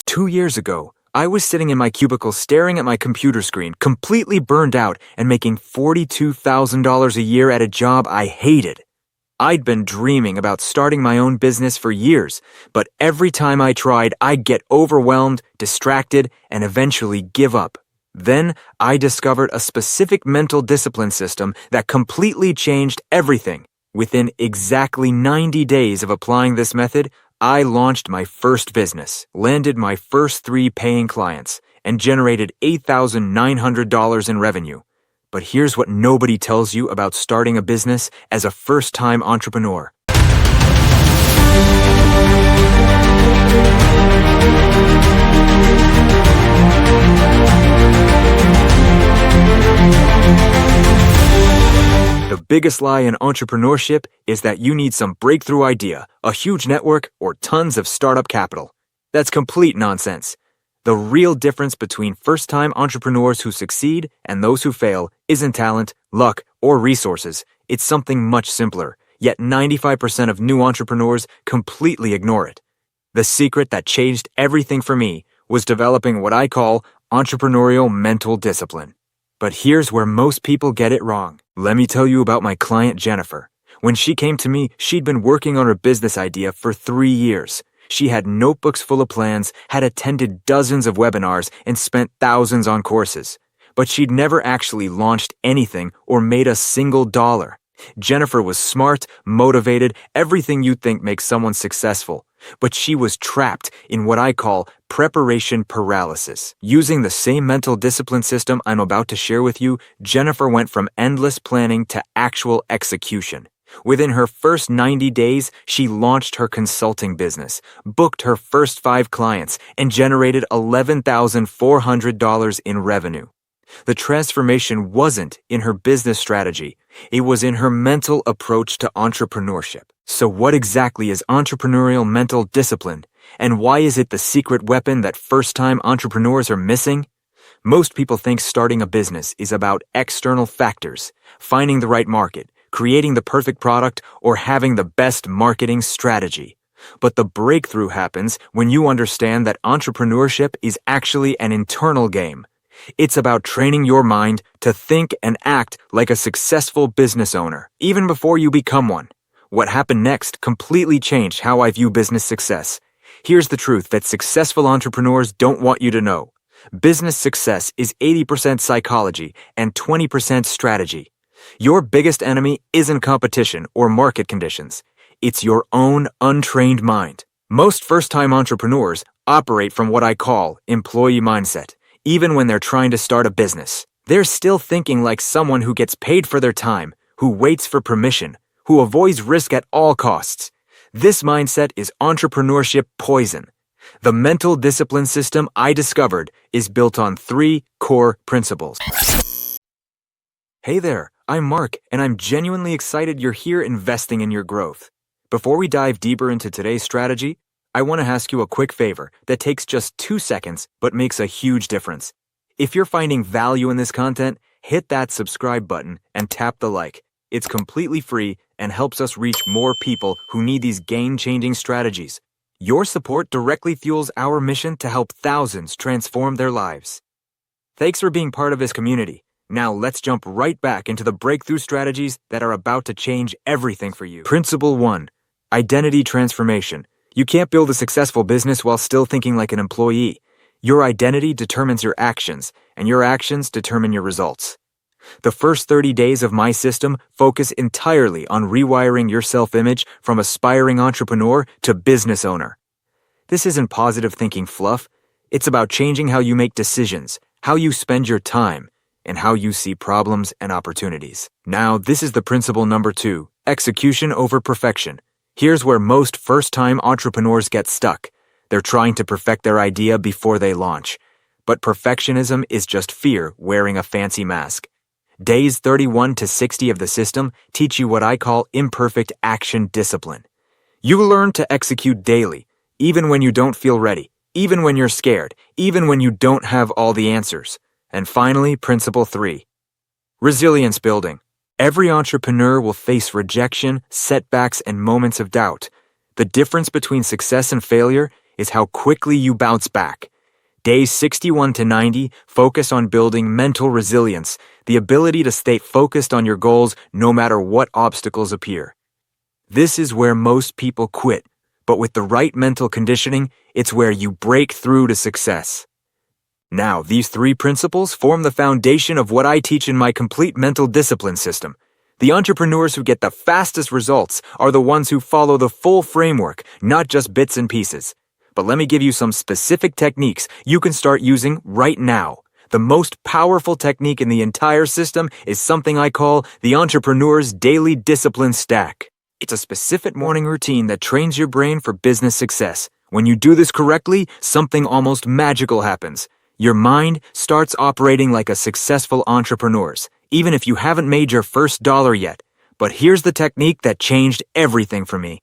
2 years ago, I was sitting in my cubicle staring at my computer screen, completely burned out and making $42,000 a year at a job I hated. I'd been dreaming about starting my own business for years, but every time I tried, I'd get overwhelmed, distracted, and eventually give up. Then I discovered a specific mental discipline system that completely changed everything. Within exactly 90 days of applying this method, I launched my first business, landed my first 3 paying clients, and generated $8,900 in revenue. But here's what nobody tells you about starting a business as a first-time entrepreneur. The biggest lie in entrepreneurship is that you need some breakthrough idea, a huge network, or tons of startup capital. That's complete nonsense. The real difference between first-time entrepreneurs who succeed and those who fail isn't talent, luck, or resources. It's something much simpler, yet 95% of new entrepreneurs completely ignore it. The secret that changed everything for me was developing what I call entrepreneurial mental discipline. But here's where most people get it wrong. Let me tell you about my client Jennifer. When she came to me, she'd been working on her business idea for 3 years. She had notebooks full of plans, had attended dozens of webinars, and spent thousands on courses. But she'd never actually launched anything or made a single dollar. Jennifer was smart, motivated, everything you'd think makes someone successful. But she was trapped in what I call preparation paralysis. Using the same mental discipline system I'm about to share with you, Jennifer went from endless planning to actual execution. Within her first 90 days, she launched her consulting business, booked her first 5 clients, and generated $11,400 in revenue. The transformation wasn't in her business strategy. It was in her mental approach to entrepreneurship. So what exactly is entrepreneurial mental discipline? And why is it the secret weapon that first-time entrepreneurs are missing? Most people think starting a business is about external factors, finding the right market, creating the perfect product, or having the best marketing strategy. But the breakthrough happens when you understand that entrepreneurship is actually an internal game. It's about training your mind to think and act like a successful business owner, even before you become one. What happened next completely changed how I view business success. Here's the truth that successful entrepreneurs don't want you to know. Business success is 80% psychology and 20% strategy. Your biggest enemy isn't competition or market conditions. It's your own untrained mind. Most first-time entrepreneurs operate from what I call employee mindset. Even when they're trying to start a business, they're still thinking like someone who gets paid for their time, who waits for permission, who avoids risk at all costs. This mindset is entrepreneurship poison. The mental discipline system I discovered is built on 3 core principles. Hey there, I'm Mark, and I'm genuinely excited you're here investing in your growth. Before we dive deeper into today's strategy, I want to ask you a quick favor that takes just 2 seconds but makes a huge difference. If you're finding value in this content, hit that subscribe button and tap the like. It's completely free and helps us reach more people who need these game-changing strategies. Your support directly fuels our mission to help thousands transform their lives. Thanks for being part of this community. Now let's jump right back into the breakthrough strategies that are about to change everything for you. Principle 1. Identity transformation. You can't build a successful business while still thinking like an employee. Your identity determines your actions, and your actions determine your results. The first 30 days of my system focus entirely on rewiring your self-image from aspiring entrepreneur to business owner. This isn't positive thinking fluff. It's about changing how you make decisions, how you spend your time, and how you see problems and opportunities. Now, this is the principle number 2, execution over perfection. Here's where most first-time entrepreneurs get stuck. They're trying to perfect their idea before they launch. But perfectionism is just fear wearing a fancy mask. Days 31 to 60 of the system teach you what I call imperfect action discipline. You learn to execute daily, even when you don't feel ready, even when you're scared, even when you don't have all the answers. And finally, principle 3, resilience building. Every entrepreneur will face rejection, setbacks, and moments of doubt. The difference between success and failure is how quickly you bounce back. Days 61 to 90 focus on building mental resilience, the ability to stay focused on your goals no matter what obstacles appear. This is where most people quit, but with the right mental conditioning, it's where you break through to success. Now, these 3 principles form the foundation of what I teach in my complete mental discipline system. The entrepreneurs who get the fastest results are the ones who follow the full framework, not just bits and pieces. But let me give you some specific techniques you can start using right now. The most powerful technique in the entire system is something I call the entrepreneur's daily discipline stack. It's a specific morning routine that trains your brain for business success. When you do this correctly, something almost magical happens. Your mind starts operating like a successful entrepreneur's, even if you haven't made your first dollar yet. But here's the technique that changed everything for me.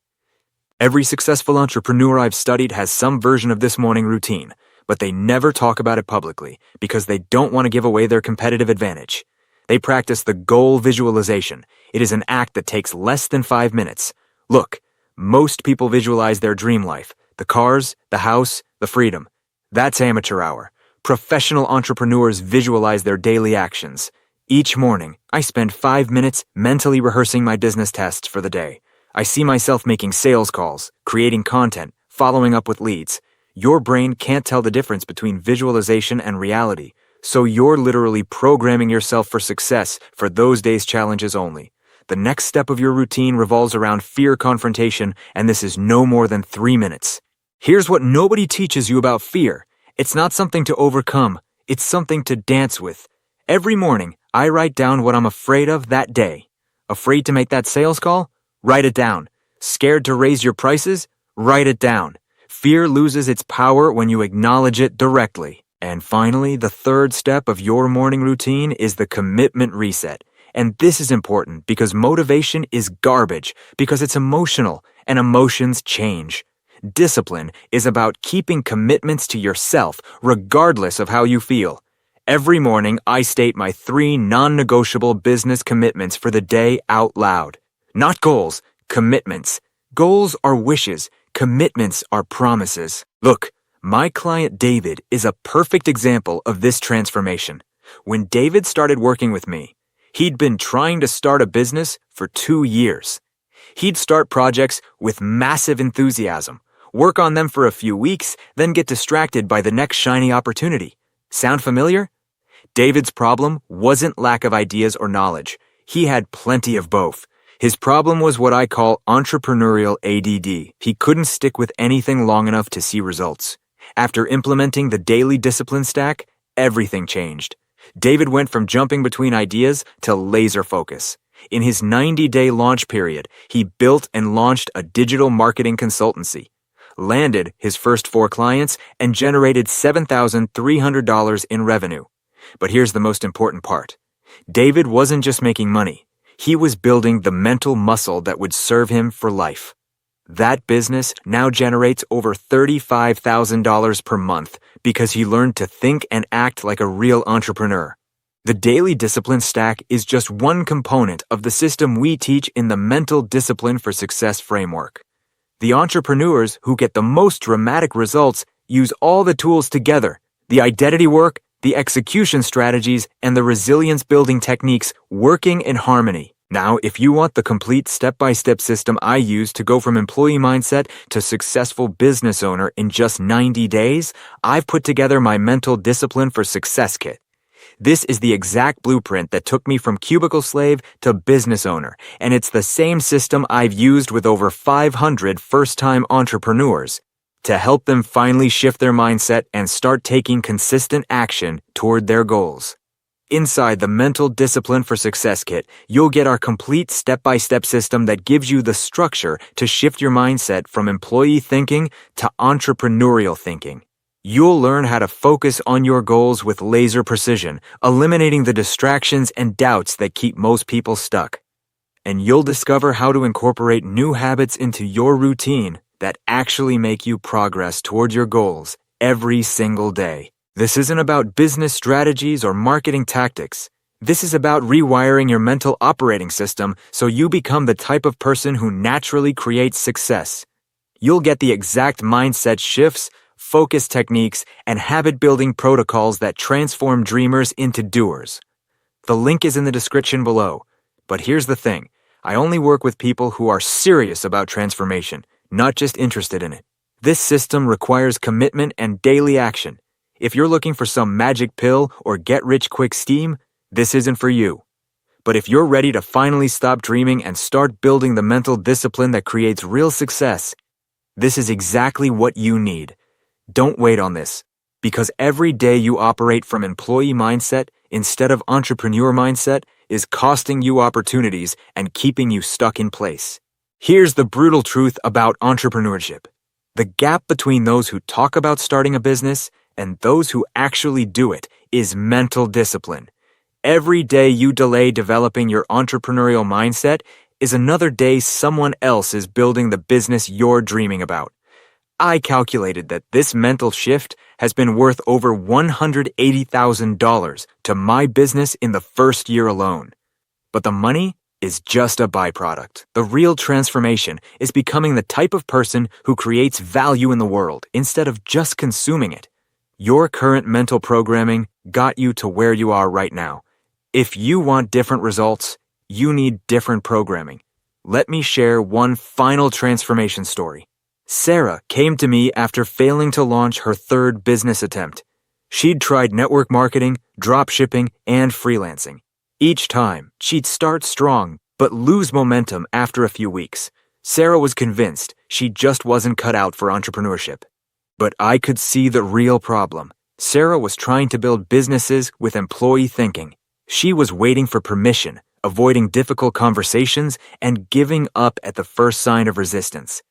Every successful entrepreneur I've studied has some version of this morning routine, but they never talk about it publicly because they don't want to give away their competitive advantage. They practice the goal visualization. It is an act that takes less than 5 minutes. Look, most people visualize their dream life, the cars, the house, the freedom. That's amateur hour. Professional entrepreneurs visualize their daily actions. Each morning, I spend 5 minutes mentally rehearsing my business tasks for the day. I see myself making sales calls, creating content, following up with leads. Your brain can't tell the difference between visualization and reality, so you're literally programming yourself for success for those days' challenges only. The next step of your routine revolves around fear confrontation, and this is no more than 3 minutes. Here's what nobody teaches you about fear. It's not something to overcome, it's something to dance with. Every morning, I write down what I'm afraid of that day. Afraid to make that sales call? Write it down. Scared to raise your prices? Write it down. Fear loses its power when you acknowledge it directly. And finally, the third step of your morning routine is the commitment reset. And this is important because motivation is garbage, because it's emotional, and emotions change. Discipline is about keeping commitments to yourself, regardless of how you feel. Every morning, I state my 3 non-negotiable business commitments for the day out loud. Not goals, commitments. Goals are wishes, commitments are promises. Look, my client David is a perfect example of this transformation. When David started working with me, he'd been trying to start a business for 2 years. He'd start projects with massive enthusiasm, work on them for a few weeks, then get distracted by the next shiny opportunity. Sound familiar? David's problem wasn't lack of ideas or knowledge. He had plenty of both. His problem was what I call entrepreneurial ADD. He couldn't stick with anything long enough to see results. After implementing the daily discipline stack, everything changed. David went from jumping between ideas to laser focus. In his 90-day launch period, he built and launched a digital marketing consultancy, landed his first 4 clients, and generated $7,300 in revenue. But here's the most important part. David wasn't just making money. He was building the mental muscle that would serve him for life. That business now generates over $35,000 per month because he learned to think and act like a real entrepreneur. The daily discipline stack is just one component of the system we teach in the Mental Discipline for Success framework. The entrepreneurs who get the most dramatic results use all the tools together, the identity work, the execution strategies, and the resilience-building techniques working in harmony. Now, if you want the complete step-by-step system I use to go from employee mindset to successful business owner in just 90 days, I've put together my Mental Discipline for Success kit. This is the exact blueprint that took me from cubicle slave to business owner, and it's the same system I've used with over 500 first-time entrepreneurs to help them finally shift their mindset and start taking consistent action toward their goals. Inside the Mental Discipline for Success kit, you'll get our complete step-by-step system that gives you the structure to shift your mindset from employee thinking to entrepreneurial thinking. You'll learn how to focus on your goals with laser precision, eliminating the distractions and doubts that keep most people stuck. And you'll discover how to incorporate new habits into your routine that actually make you progress toward your goals every single day. This isn't about business strategies or marketing tactics. This is about rewiring your mental operating system so you become the type of person who naturally creates success. You'll get the exact mindset shifts, focus techniques, and habit-building protocols that transform dreamers into doers. The link is in the description below. But here's the thing. I only work with people who are serious about transformation, not just interested in it. This system requires commitment and daily action. If you're looking for some magic pill or get-rich-quick scheme, this isn't for you. But if you're ready to finally stop dreaming and start building the mental discipline that creates real success, this is exactly what you need. Don't wait on this, because every day you operate from employee mindset instead of entrepreneur mindset is costing you opportunities and keeping you stuck in place. Here's the brutal truth about entrepreneurship. The gap between those who talk about starting a business and those who actually do it is mental discipline. Every day you delay developing your entrepreneurial mindset is another day someone else is building the business you're dreaming about. I calculated that this mental shift has been worth over $180,000 to my business in the first year alone. But the money is just a byproduct. The real transformation is becoming the type of person who creates value in the world instead of just consuming it. Your current mental programming got you to where you are right now. If you want different results, you need different programming. Let me share one final transformation story. Sarah came to me after failing to launch her third business attempt. She'd tried network marketing, dropshipping, and freelancing. Each time, she'd start strong, but lose momentum after a few weeks. Sarah was convinced she just wasn't cut out for entrepreneurship. But I could see the real problem. Sarah was trying to build businesses with employee thinking. She was waiting for permission, avoiding difficult conversations, and giving up at the first sign of resistance.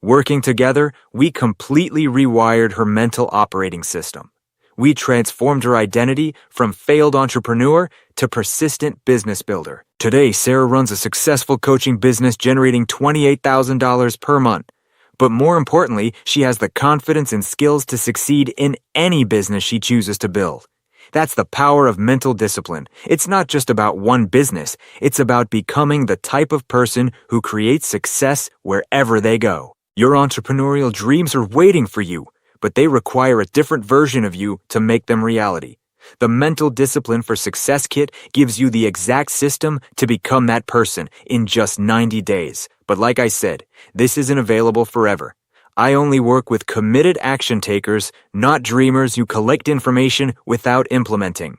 Working together, we completely rewired her mental operating system. We transformed her identity from failed entrepreneur to persistent business builder. Today, Sarah runs a successful coaching business generating $28,000 per month. But more importantly, she has the confidence and skills to succeed in any business she chooses to build. That's the power of mental discipline. It's not just about one business. It's about becoming the type of person who creates success wherever they go. Your entrepreneurial dreams are waiting for you, but they require a different version of you to make them reality. The Mental Discipline for Success Kit gives you the exact system to become that person in just 90 days. But like I said, this isn't available forever. I only work with committed action takers, not dreamers who collect information without implementing.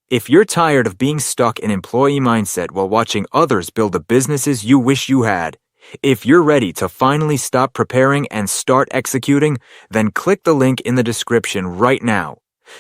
If you're tired of being stuck in employee mindset while watching others build the businesses you wish you had, if you're ready to finally stop preparing and start executing, then click the link in the description right now.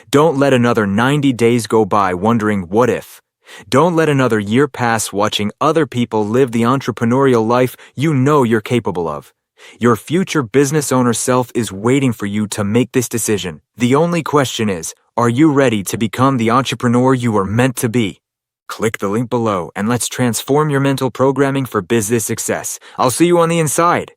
Don't let another 90 days go by wondering what if. Don't let another year pass watching other people live the entrepreneurial life you know you're capable of. Your future business owner self is waiting for you to make this decision. The only question is, are you ready to become the entrepreneur you were meant to be? Click the link below and let's transform your mental programming for business success. I'll see you on the inside.